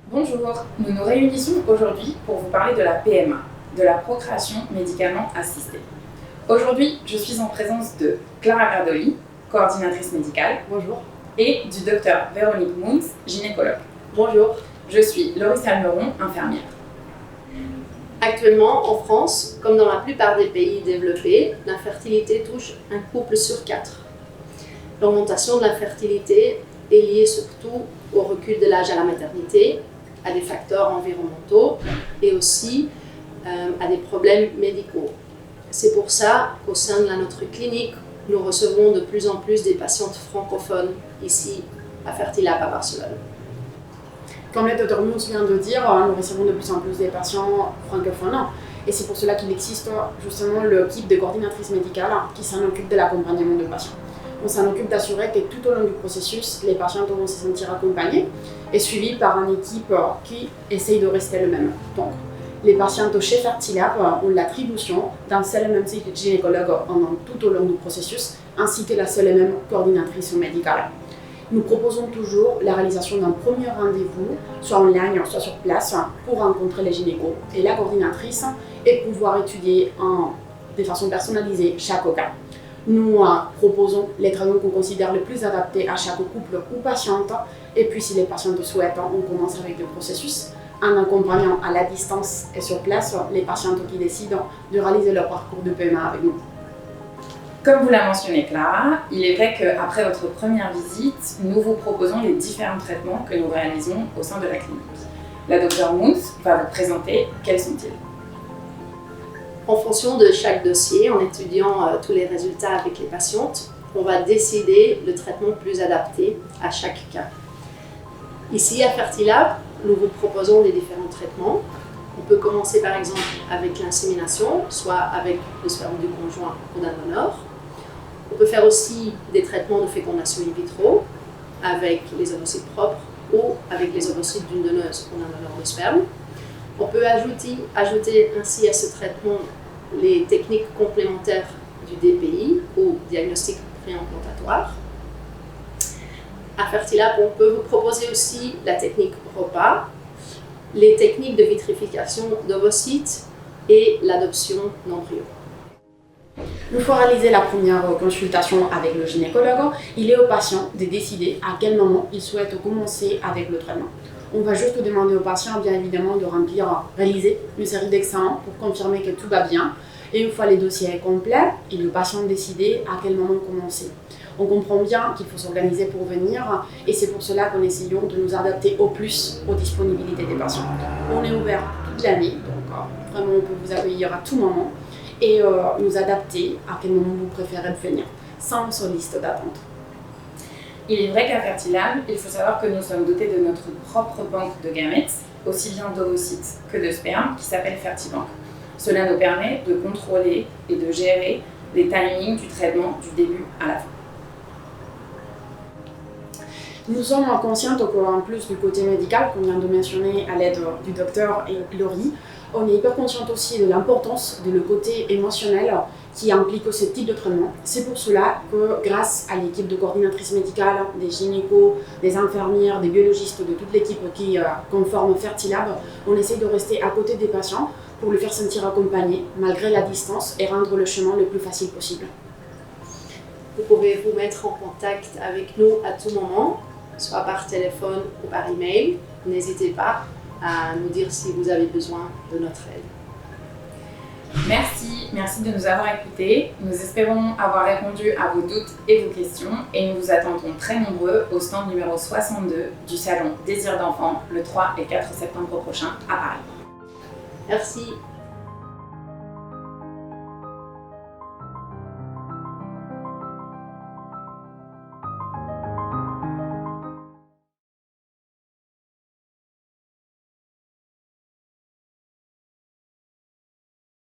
Bonjour, nous nous réunissons aujourd'hui pour vous parler de la PMA, de la procréation médicalement assistée. Aujourd'hui, je suis en présence de Clara Verdoli, coordinatrice médicale. Bonjour. Et du docteur Véronique Moons, gynécologue. Bonjour. Je suis Laurie Almeron, infirmière. Actuellement, en France, comme dans la plupart des pays développés, l'infertilité touche un couple sur 4. L'augmentation de l'infertilité est liée surtout au recul de l'âge à la maternité, à des facteurs environnementaux et aussi à des problèmes médicaux. C'est pour ça qu'au sein de notre clinique, nous recevons de plus en plus des patientes francophones ici à Fertilab à Barcelone. Comme le Dr Moons vient de dire, nous recevons de plus en plus des patients francophones et c'est pour cela qu'il existe justement l'équipe de coordinatrices médicales qui s'en occupe de l'accompagnement des patients. On s'en occupe d'assurer que tout au long du processus, les patients vont se sentir accompagnés et suivis par une équipe qui essaye de rester le même. Donc, les patientes chez Fertilab ont l'attribution d'un seul et même gynécologue tout au long du processus, ainsi que la seule et même coordinatrice médicale. Nous proposons toujours la réalisation d'un premier rendez-vous, soit en ligne, soit sur place, pour rencontrer les gynécos et la coordinatrice et pouvoir étudier de façon personnalisée chaque cas. Nous proposons les traitements qu'on considère les plus adaptés à chaque couple ou patiente. Et puis, si les patientes souhaitent, on commence avec le processus en accompagnant à la distance et sur place les patientes qui décident de réaliser leur parcours de PMA avec nous. Comme vous l'a mentionné Clara, il est vrai qu'après votre première visite, nous vous proposons les différents traitements que nous réalisons au sein de la clinique. La Dr Moons va vous présenter quels sont-ils. En fonction de chaque dossier, en étudiant tous les résultats avec les patientes, on va décider le traitement le plus adapté à chaque cas. Ici à Fertilab, nous vous proposons les différents traitements. On peut commencer par exemple avec l'insémination, soit avec le sperme du conjoint ou d'un donneur. On peut faire aussi des traitements de fécondation in vitro avec les ovocytes propres ou avec les ovocytes d'une donneuse ou d'un donneur de sperme. On peut ajouter ainsi à ce traitement les techniques complémentaires du DPI ou diagnostic préimplantatoire. À Fertilab, on peut vous proposer aussi la technique ROPA, les techniques de vitrification d'ovocytes et l'adoption d'embryons. Une fois réalisé la première consultation avec le gynécologue, il est au patient de décider à quel moment il souhaite commencer avec le traitement. On va juste demander au patient, bien évidemment, de réaliser une série d'examens pour confirmer que tout va bien. Et une fois les dossiers complets, il est au patient de décider à quel moment commencer. On comprend bien qu'il faut s'organiser pour venir et c'est pour cela qu'on essayons de nous adapter au plus aux disponibilités des patients. On est ouvert toute l'année, donc vraiment on peut vous accueillir à tout moment et nous adapter à quel moment vous préférez venir, sans liste d'attente. Il est vrai qu'à Fertilab, il faut savoir que nous sommes dotés de notre propre banque de gamètes, aussi bien d'ovocytes que de sperme, qui s'appelle Fertibank. Cela nous permet de contrôler et de gérer les timings du traitement du début à la fin. Nous sommes conscientes qu'en plus du côté médical qu'on vient de mentionner à l'aide du docteur et Laurie, on est hyper consciente aussi de l'importance de le côté émotionnel qui implique ce type de traitement. C'est pour cela que grâce à l'équipe de coordinatrices médicales, des gynécos, des infirmières, des biologistes, de toute l'équipe qui conforme Fertilab, on essaie de rester à côté des patients pour les faire sentir accompagnés malgré la distance et rendre le chemin le plus facile possible. Vous pouvez vous mettre en contact avec nous à tout moment, soit par téléphone ou par email. N'hésitez pas à nous dire si vous avez besoin de notre aide. Merci de nous avoir écoutés. Nous espérons avoir répondu à vos doutes et vos questions et nous vous attendons très nombreux au stand numéro 62 du salon Désir d'enfant le 3 et 4 septembre prochain à Paris. Merci.